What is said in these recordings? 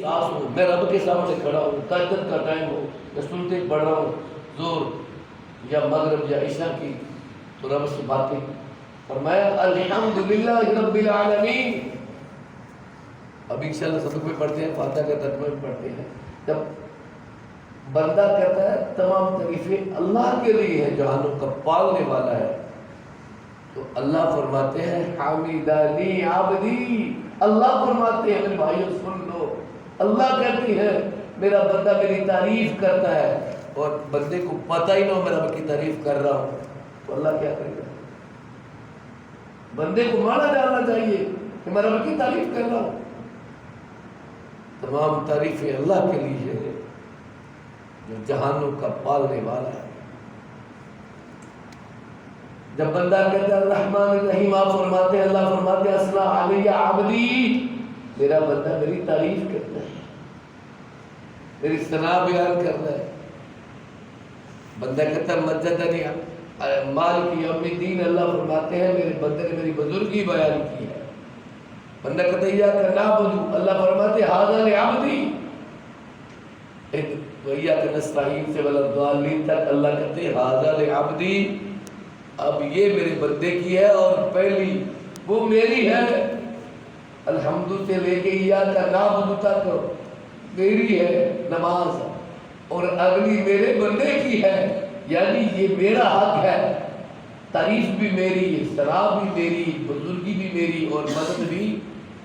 ساس ہوں، میں رب کے سامنے کھڑا ہوں، تہجد کا ٹائم ہو، میں سنتے پڑھ رہا ہوں زور یا مغرب یا عشاء کی، تو رب سے باتیں فرمایا الحمدللہ رب العالمین. اب انشاءاللہ سب میں پڑھتے ہیں، فاتحہ کا ترجمہ بھی پڑھتے ہیں. جب بندہ کہتا ہے تمام تعریفیں اللہ کے لیے ہے جہانوں کا پالنے والا ہے، تو اللہ فرماتے ہیں حمیدانی عبدی. اللہ فرماتے ہیں، میرے بھائیوں سن لو، اللہ کہتی ہے میرا بندہ میری تعریف کرتا ہے، اور بندے کو پتہ ہی نہ ہو میں رب کی تعریف کر رہا ہوں، تو اللہ کیا کرے گا؟ بندے کو مانا جاننا چاہیے کہ میں رب کی تعریف کر رہا ہوں. تمام تعریفیں اللہ کے لیے ہے جو جہانوں کا پالنے والا ہے. جب بندہ کہتا ہے الرحمن الرحیم، آپ فرماتے ہیں، اللہ فرماتے ہیں اثنا علی عبدی، میرا بندہ میری تعریف کرتا ہے، میری ثنا بیان کرتا ہے. بندہ کہتا ہے مجدنی مالک یوم الدین، اللہ فرماتے ہیں میرے بندے نے میری بزرگی بیان کی ہے. بندہ کہتا ہے ایاک نعبد، اللہ فرماتے ہیں ھذا لعبدی. ایاک نستعین سے ولا الضالین تک اللہ کہتے ہیں ھذا لعبدی، اب یہ میرے بندے کی ہے اور پہلی وہ میری ہے. الحمد سے لے کے ایاک نعبد تک میری ہے نماز، اور اگلی میرے بندے کی ہے، یعنی یہ میرا حق ہے. تعریف بھی میری، ثنا بھی میری، بزرگی بھی میری، اور مدد بھی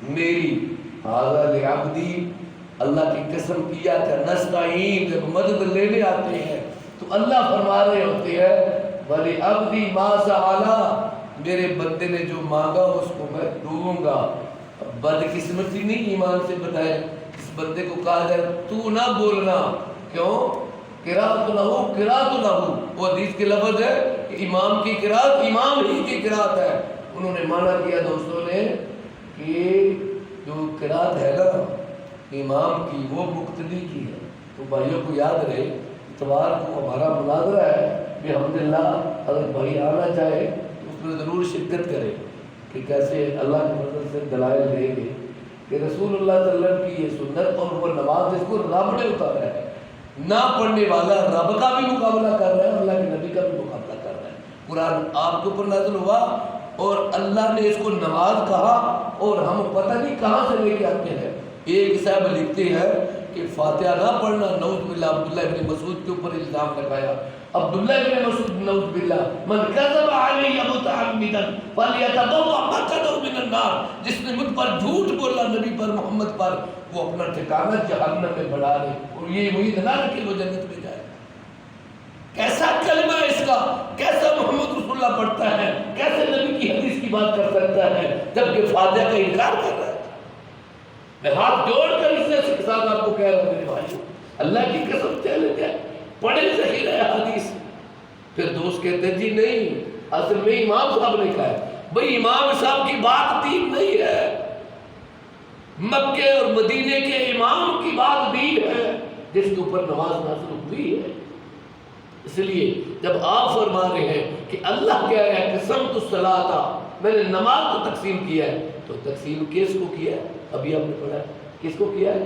میری. ھذا لعبدی، اللہ کی قسم کیا کہ نستعین، جب مدد لینے آتے ہیں تو اللہ فرما رہے ہوتے ہیں وَلِعَبْدِي مَا سَأَلَا، میرے بندے نے جو مانگا اس کو میں دوں گا. بدقسمتی نہیں ایمان سے بتائے، اس بندے کو کہا جائے تو نہ بولنا، کیوں؟ قرات لہو قرات لہو، وہ حدیث کے لفظ ہے کہ امام کی قرات امام ہی کی قرات ہے. انہوں نے مانا کیا دوستوں نے کہ جو قرات ہے نا امام کی وہ مقتدی کی ہے. تو بھائیوں کو یاد رہے اتوار کو ہمارا مناظرہ ہے، الحمدللہ اگر بھائی آنا چاہے تو اس میں ضرور شرکت کرے کہ کیسے اللہ کے فضل سے دلائل دیں گے کہ رسول اللہ صلی اللہ علیہ وسلم کی یہ سنت، اور وہ نماز جس کو رب نے اتارا ہے، نہ پڑھنے والا رب کا بھی مقابلہ کر رہا ہے، اللہ کے نبی کا بھی مقابلہ کر رہا ہے. قرآن آپ کے اوپر نازل ہوا اور اللہ نے اس کو نماز کہا، اور ہم پتہ نہیں کہاں سے لے کے آتے ہیں. ایک صاحب لکھتے ہیں کہ فاتحہ نہ پڑھنا نعوذ باللہ، عبداللہ ابن مسعود کے اوپر الزام لگایا. عبداللہ ابن مسعود نعوذ باللہ من کذب علی متعمدا فلیتبوأ مقعدہ من النار، جس نے مجھ پر جھوٹ بولا نبی پر محمد پر، وہ اپنا ٹھکانہ جہنم میں بنا لے، اور یہ امید نہ رکھے وہ جنت میں جائے. کیسا کلمہ ہے اس کا، کیسا محمد رسول اللہ پڑھتا ہے، کیسے نبی کی حدیث کی بات کر سکتا ہے جبکہ فاتحہ کا انکار کر رہا ہے. میں ہاتھ جوڑ کر اس سے ساتھ آپ کو کہہ رہا ہوں میرے بھائیو، اللہ کی قسم چلے لیتے ہیں پڑھے صحیح ہے حدیث. پھر دوست کہتے ہیں جی نہیں، اصل میں امام صاحب نے کہا ہے. بھئی امام صاحب کی بات دین نہیں ہے، مکے اور مدینے کے امام کی بات دین ہے جس کے اوپر نماز نازل ہوئی ہے. اس لیے جب آپ فرما رہے ہیں کہ اللہ کہہ رہا ہے قسمت الصلاۃ، میں نے نماز کو تقسیم کیا ہے، تو تقسیم کس کو کیا ہے؟ ابھی آپ نے پڑھا ہے کس کو کیا ہے؟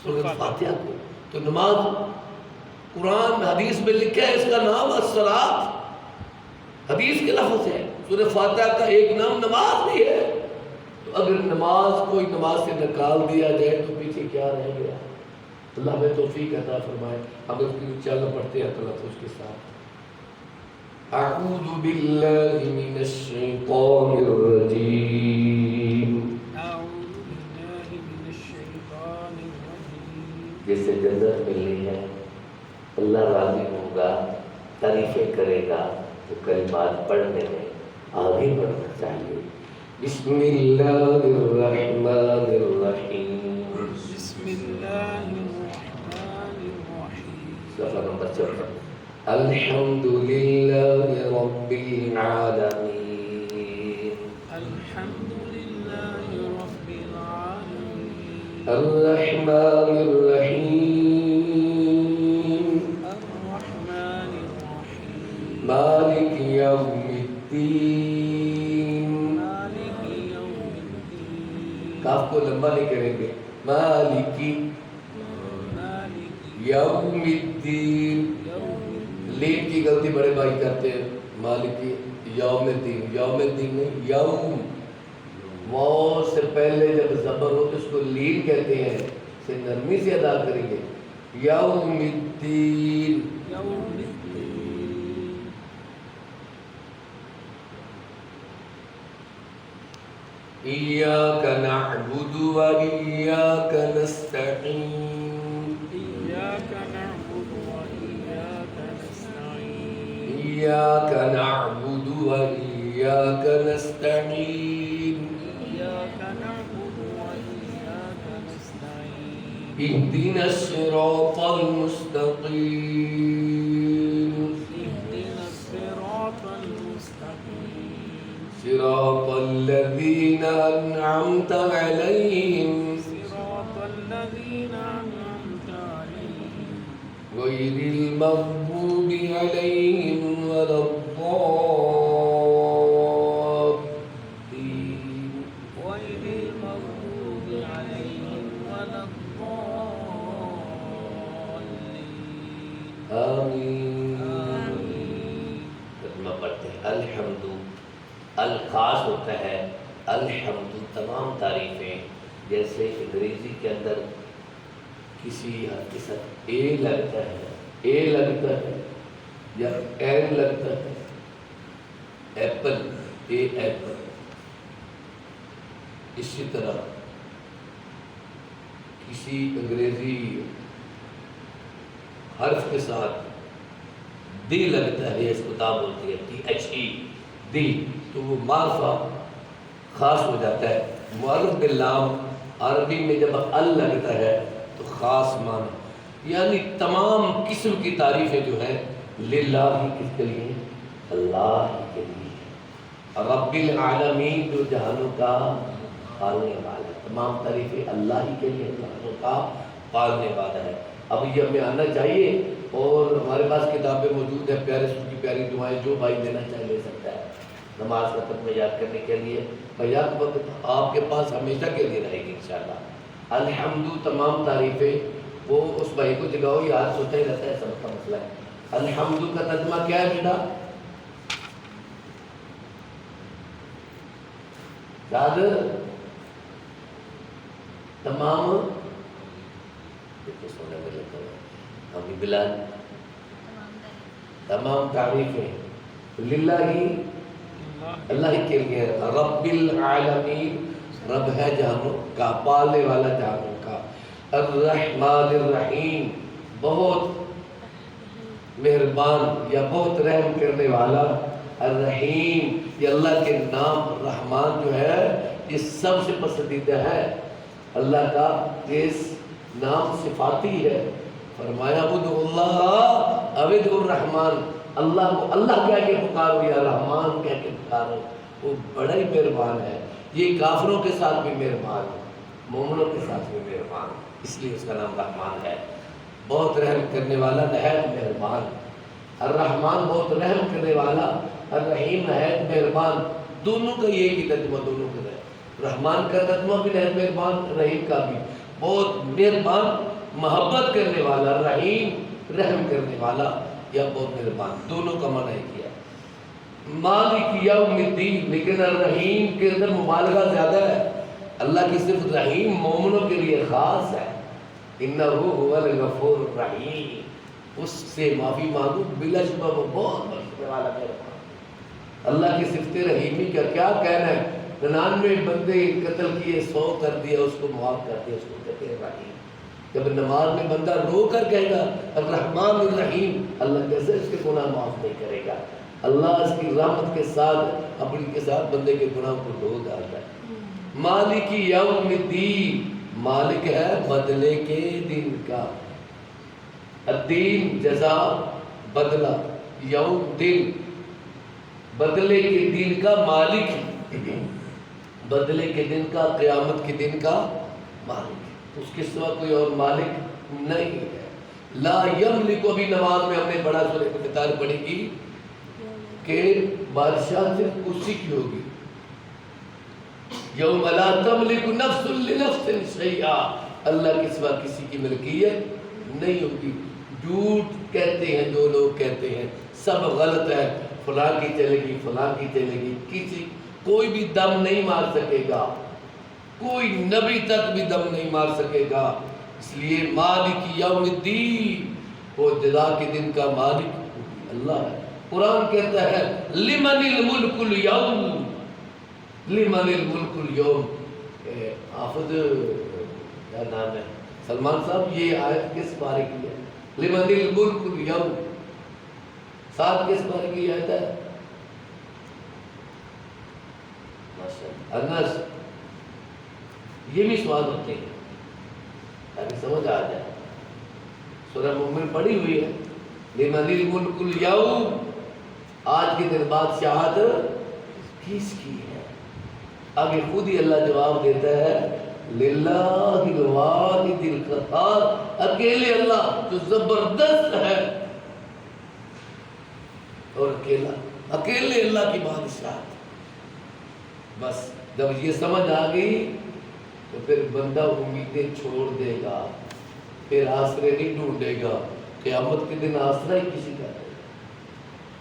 سورۃ فاتحہ کو. تو نماز قرآن حدیث میں لکھا ہے اس کا نام الصلاۃ، حدیث کے لفظ ہے. سورۃ فاتحہ کا ایک نام نماز بھی ہے. تو اگر نماز کوئی نماز سے نکال دیا جائے تو پیچھے کیا رہ گیا؟ اللہ میں توفیق عطا فرمائے. اب اس کی چالہ پڑھتے ہیں تلفظ کے ساتھ. اعوذ باللہ من الشیطان الرجیم، جسے جنت ملنی ہے، اللہ راضی ہوگا، تعریفیں کرے گا، تو کلمات پڑھنے میں آگے بڑھنا چاہیے. بسم اللہ الرحمن الرحیم، بسم اللہ الرحمن الرحیم. صفحہ نمبر 14. الحمد للہ رب العالمین، الحمد للہ رب العالمین. الرحمن الرحیم، الرحمن الرحیم. مالک یوم الدین. مالک یوم الدین. کاف کو لمبا نہیں کریں گے، مالکی مالك یوم الدین. يوم لین کی غلطی بڑے بھائی کرتے ہیں. مالکی یوم الدین، یوم الدین نہیں، یوم. واو سے پہلے جب زبر ہو تو اس کو لین کہتے ہیں، اسے نرمی سے ادا کریں گے. یوم الدین. يوم الدين ایاک نعبد و ایاک نستعین. إياك نعبد وإياك نستعين ایاک نعبد و ایاک نستعین. إياك نعبد وإياك نستعين اهدنا الصراط المستقیم. اهدنا الصراط المستقيم صراط الذين أنعمت عليهم صراط الذين أنعمت عليهم غير المغضوب عليهم ولا الضالين. غير المغضوب عليهم ولا الضالين آمين. آمين کلمہ پڑھتے ہیں. الحمد الخاص ہوتا ہے الحمد تمام تعریفیں. جیسے انگریزی کے اندر کسی حرف کے ساتھ اے لگتا ہے، اے لگتا ہے یا این لگتا ہے. ایپل، اے ایپل. اسی طرح کسی انگریزی حرف کے ساتھ دی لگتا ہے، اس کتاب ہوتی ہے THE دی، تو وہ معرفہ خاص ہو جاتا ہے. معرف باللام عربی میں جب ال لگتا ہے تو خاص معنی، یعنی تمام قسم کی تعریفیں جو ہیں للہ ہی کس کے لیے؟ اللہ ہی کے لیے. رب العالمین جو جہانوں کا پالنے والا ہے. تمام تعریفیں اللہ ہی کے لیے، جہانوں کا پالنے والا ہے. اب یہ ہمیں آنا چاہیے اور ہمارے پاس کتابیں موجود ہیں، پیارے سو کی پیاری دعائیں، جو بھائی لینا چاہے لے سکتا ہے. نماز کا ختم یاد کرنے کے لیے بیات وقت آپ کے پاس ہمیشہ کے لیے رہے گی انشاءاللہ. الحمد تمام تعریفیں، وہ اس بھائی کو جگاؤ، یہ آج سوچا ہی رہتا ہے، سب کا مسئلہ ہے. الحمد کا ترجمہ کیا ہے بیٹا؟ یاد تمام سونے میں لگتا ہے ہمیں بلال تمام تعریفیں للہ ہی، اللہ ہی کے لیے. رب العالمین، رب ہے جہانوں کا، پالنے والا جہانوں کا. الرحمن الرحیم، بہت مہربان یا بہت رحم کرنے والا. الرحیم، یہ اللہ کے نام رحمان جو ہے یہ سب سے پسندیدہ ہے اللہ کا. اس نام صفاتی ہے. فرمایا ادعوا اللہ او ادعوا الرحمن، اللہ کو اللہ کہہ کے پکارو یا رحمان کہہ کے پکارو، وہ بڑا ہی مہربان ہے. یہ کافروں کے ساتھ بھی مہربان ہے، مومنوں کے ساتھ بھی مہربان، اس لیے اس کا نام رحمان ہے. بہت رحم کرنے والا، نہایت مہربان. الرحمن بہت رحم کرنے والا، الرحیم نہایت مہربان. دونوں کا یہ ہی ترجمہ، دونوں کا ہے. رحمان کا ترجمہ بھی نہایت مہربان، رحیم کا بھی. بہت مہربان محبت کرنے والا، رحیم رحم کرنے والا یا بہت مہربان، دونوں کا معنی ہے کیا. مالک یوم الدین، لیکن الرحیم کے اندر مبالغہ زیادہ ہے. اللہ کی صرف رحیم مومنوں کے لیے خاص ہے. انہ هو الغفور الرحیم، اس سے معافی مانگو، بلا شبہ وہ بہت بخشنے والا مہربان. اللہ کی صفت رحیمی کا کیا کہنا ہے؟ 99 بندے قتل کیے، 100 کر دیا، اس کو معاف کر دیا، اس کو کہتے ہیں رحیم. جب نماز میں بندہ رو کر کہے گا الرحمن الرحیم، اللہ کیسے اس کے گناہ معاف نہیں کرے گا؟ اللہ اس کی رحمت کے ساتھ، اپنی کے ساتھ بندے کے گناہ کو دھو ڈالتا ہے. مالک یوم الدین، مالک ہے بدلے کے دن کا. الدین جزا، بدلہ. یوم دن، بدلے کے دن کا مالک، بدلے کے دن کا، قیامت کے دن کا مالک. اس کے سوا کوئی اور مالک نہیں ہے. لا یملک، ابھی نماز میں ہم نے بڑا سورہ القتال پڑھی کی کہ بادشاہ صرف کرسی کی ہوگی. یوم لا تملک نفس لنفس شیئا، اللہ کے سوا کسی کی ملکیت نہیں ہوگی۔ جھوٹ کہتے ہیں جو لوگ کہتے ہیں سب غلط ہے، فلاں کی چلے گی، فلاں کی چلے گی، کوئی بھی دم نہیں مار سکے گا، کوئی نبی تک بھی دم نہیں مار سکے گا۔ اس لیے مالک یوم الدین، وہ جزا کے دن کا مالک اللہ ہے۔ قرآن کہتا ہے لمن الملک اليوم، لمن الملک اليوم۔ حافظ کیا نام ہے سلمان صاحب، یہ آیت کس بارے کی ہے؟ لمن الملک اليوم، ساتھ کس بارے کی آیت ہے؟ انس، یہ بھی سوال ہوتے ہیں تاکہ سمجھ آ جائے۔ سورہ مومن پڑھی ہوئی ہے، لمن الملک اليوم، آج کے دن بادشاہت کس کی ہے؟ آگے خود ہی اللہ جواب دیتا ہے للہ الواحد القہار، اکیلے اللہ جو زبردست ہے، اور اکیلے اللہ کی بادشاہت۔ بس جب یہ سمجھ آ گئی تو پھر بندہ امیدیں چھوڑ دے گا، پھر آسرے نہیں ڈھونڈے گا، قیامت کے دن آسرا ہی کسی کا ہے۔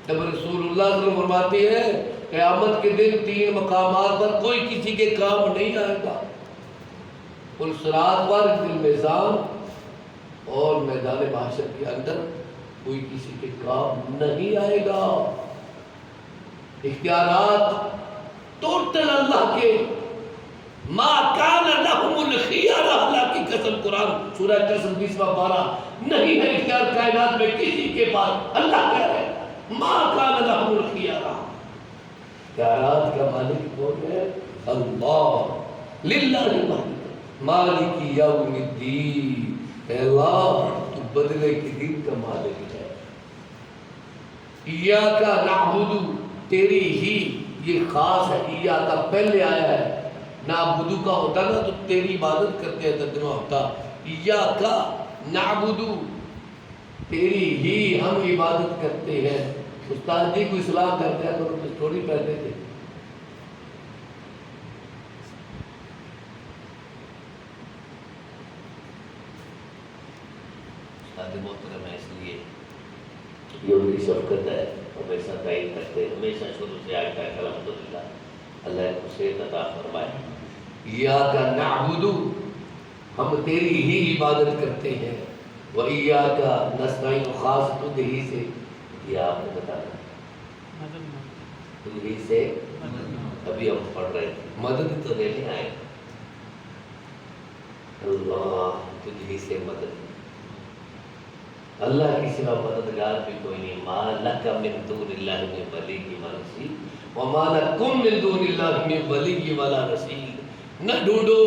جب رسول اللہ صلی اللہ علیہ وسلم فرماتے ہیں قیامت کے دن 3 مقامات پر کوئی کسی کے کام نہیں آئے گا، الصراط پر، فی المیزان، اور میدان محشر کے اندر کوئی کسی کے کام نہیں آئے گا۔ اختیارات ٹوٹل اللہ کے، ما کان لہم الخیارہ، اللہ کی قسم، قرآن سورہ قسم 20واں پارہ، نہیں ہے اختیار کائنات میں کسی کے پاس۔ اللہ کہہ رہے ہیں ما کان لہم الخیارہ، اختیارات کا مالک کون ہے؟ اللہ، للہ الملک مالک یوم الدین، اے اللہ تو بدلے کے دن کا مالک ہے۔ ایاک نعبد، تیری ہی، یہ خاص ہے، ایاک پہلے آیا ہے، نعبدو کا ہوتا نا تو تیری عبادت کرتے ہیں ترجمہ ہوتا، ایاک نعبد، تیری ہی ہم عبادت کرتے ہیں۔ استاد جی کو اصلاح کرتے ہیں تو تھوڑی پہلے تھے۔ استاد محترم ہے، اس لیے یہ ان کی شفقت ہے، ہمیشہ تعین کرتے ہیں، ہمیشہ شروع سے آئے تک الحمدللہ، اللہ اسے عطا فرمائے۔ ایاک نعبد، ہم تیری ہی عبادت کرتے ہیں، وَإِيَّاكَ نَسْتَعِينُ، خاص تجھ ہی سے، یہ آپ نے بتانا، تجھ ہی سے، ابھی ہم پڑھ رہے تھے، مدد تو لینے آئے، اللہ تجھ ہی سے مدد، اللہ کی سوا مددگار بھی کوئی نہیں۔ مَا لَكَ مِن دُونِ اللَّهِ مِن وَلِيٍّ وَلَا نَصِيرٍ وَمَا لَكُم مِن دُونِ اللَّهِ مِن وَلِيٍّ وَلَا نَصِيرٍ، نہ ڈھونڈو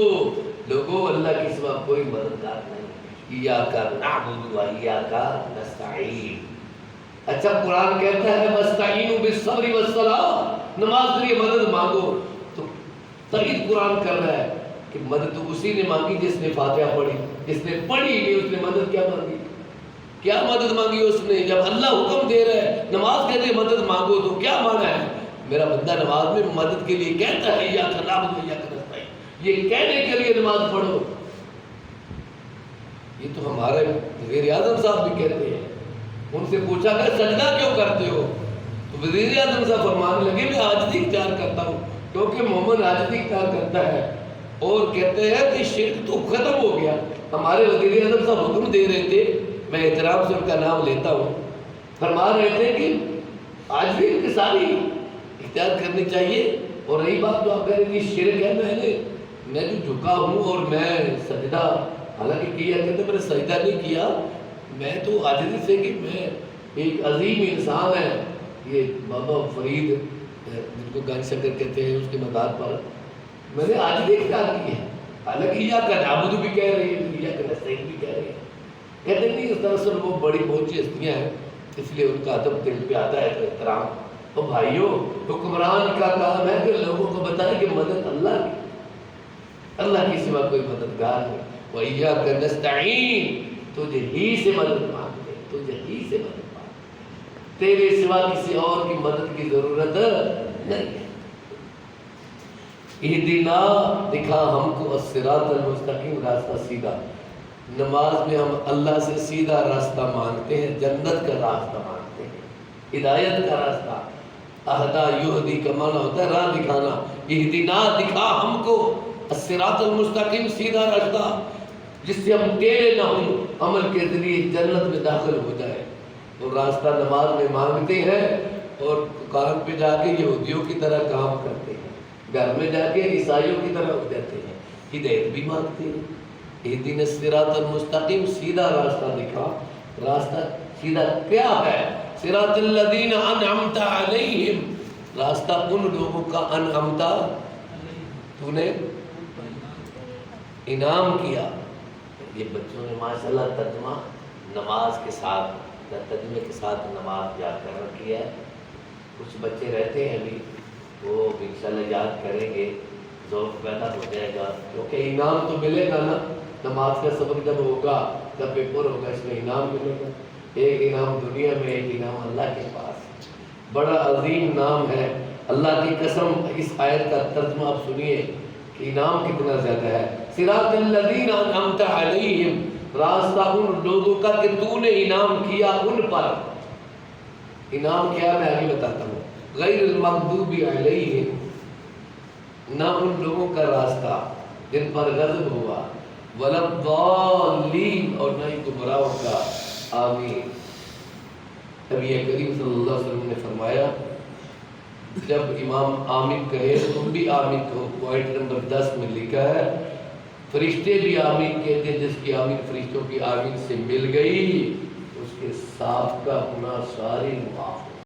لوگوں اللہ کی سوا کوئی مددگار نہیں۔ ایاک نعبد وایاک نستعین۔ اچھا قرآن کہتا ہے وَاسْتَعِینُوا بِالصَّبْرِ وَالصَّلَاةِ، نماز کے لیے مدد مانگو، تو تائید قرآن کر رہا ہے کہ مدد تو اسی نے مانگی جس نے فاتحہ پڑھی، جس نے پڑھی نہیں اس نے مدد کیا مانگی؟ کیا مدد مانگی اس نے؟ جب اللہ حکم دے رہا ہے نماز کے لیے مدد مانگو تو کیا مانا ہے؟ میرا بندہ نماز میں مدد کے لیے کہتا ہے ایاک نعبد وایاک نستعین، یہ کہنے کے لیے نماز پڑھو۔ یہ تو ہمارے وزیر اعظم صاحب بھی کہتے ہیں، ان سے پوچھا کہ سجدہ کیوں کرتے ہو؟ تو وزیر اعظم صاحب فرمانے لگے میں عاجزی اختیار کرتا ہوں، کیونکہ مومن عاجزی اختیار کرتا ہے، اور کہتے ہیں کہ شرک تو ختم ہو گیا۔ ہمارے وزیر اعظم صاحب حکم دے رہے تھے، میں احترام سے ان کا نام لیتا ہوں، فرما رہے تھے کہ عاجزی انکساری اختیار کرنی چاہیے، اور رہی بات جو آپ کہہ رہے ہیں شرک ہے، میں جو جھکا ہوں اور میں سجدہ حالانکہ کیا کہتے میں نے سجدہ نہیں کیا، میں تو عاجزی سے کہ میں ایک عظیم انسان ہے، یہ بابا فرید جن کو گن شکر کہتے ہیں اس کے مدار پر میں نے عاجزی اختیار کی ہے، حالانکہ ایاک نعبد بھی کہہ رہی ہے، ایاک نستعین بھی کہہ رہی ہے، کہتے نہیں دراصل وہ بڑی پہنچی ہستیاں ہیں اس لیے ان کا ادب دل پہ آتا ہے تو احترام۔ تو بھائیوں حکمران کا کام ہے کہ لوگوں کو بتائے کہ مدد اللہ کی، اللہ کی سوا کوئی مددگار نہیں۔ وَإِيَّاكَ نَسْتَعِينُ، تجھے ہی سے مدد مانگتے، تجھے ہی سے مدد مانگتے، تیرے سوا کسی اور کی مدد کی ضرورت نہیں ہے۔ اہدنا دکھا ہم کو الصراط المستقیم، راستہ سیدھا۔ نماز میں ہم اللہ سے سیدھا راستہ مانگتے ہیں، جنت کا راستہ مانگتے ہیں، ہدایت کا راستہ۔ اہدا یہدی کا معنی ہوتا ہے راہ دکھانا۔ اہدنا دکھا ہم کو الصراط المستقیم، سیدھا راستہ جس سے ہم ٹیڑے نہ ہوں، عمل کے ذریعے جنت میں داخل ہو جائے۔ تو راستہ نماز میں مانگتے ہیں اور دکان پہ جا کے یہودیوں کی طرح کام کرتے ہیں، گھر میں جا کے عیسائیوں کی طرح ہو جاتے ہیں، ہدایت بھی مانگتے ہیں۔ اہدنا الصراط المستقیم، سیدھا راستہ دکھا۔ راستہ سیدھا کیا ہے؟ صراط الذین انعمت علیہم، راستہ ان لوگوں کا انعمت تو نے انعام کیا۔ یہ بچوں نے ماشاءاللہ ترجمہ نماز کے ساتھ، ترجمے کے ساتھ نماز یاد کر رکھی ہے۔ کچھ بچے رہتے ہیں ابھی، وہ انشاءاللہ یاد کریں گے، ذوق پیدا ہو جائے گا، کیونکہ انعام تو ملے گا نا۔ نماز کا سبق جب ہوگا، جب پیپر ہوگا، اس میں انعام ملے گا۔ ایک انعام دنیا میں، ایک انعام اللہ کے پاس۔ بڑا عظیم نام ہے، اللہ کی قسم۔ اس آیت کا ترجمہ آپ سنیے کہ انعام کتنا زیادہ ہے۔ صراط الذین انعمت علیہم، راستہ ان لوگوں کا کہ تو نے انعام کیا ان پر۔ انعام کیا میں آگے بتاتا ہوں۔ غیر المغضوب علیہم، نہ ان لوگوں کا راستہ جن پر غضب ہوا، ولا الضالین، اور نہ ہی گمراہوں کا۔ آمین۔ نبی کریم صلی اللہ علیہ وسلم نے فرمایا جب امام آمین کہے تم بھی آمین کہو۔ پوائنٹ نمبر 10 میں لکھا ہے فرشتے بھی آمین کہتے ہیں، جس کی آمین فرشتوں کی آمین سے مل گئی اس کے ساتھ کا گناہ سارے معاف۔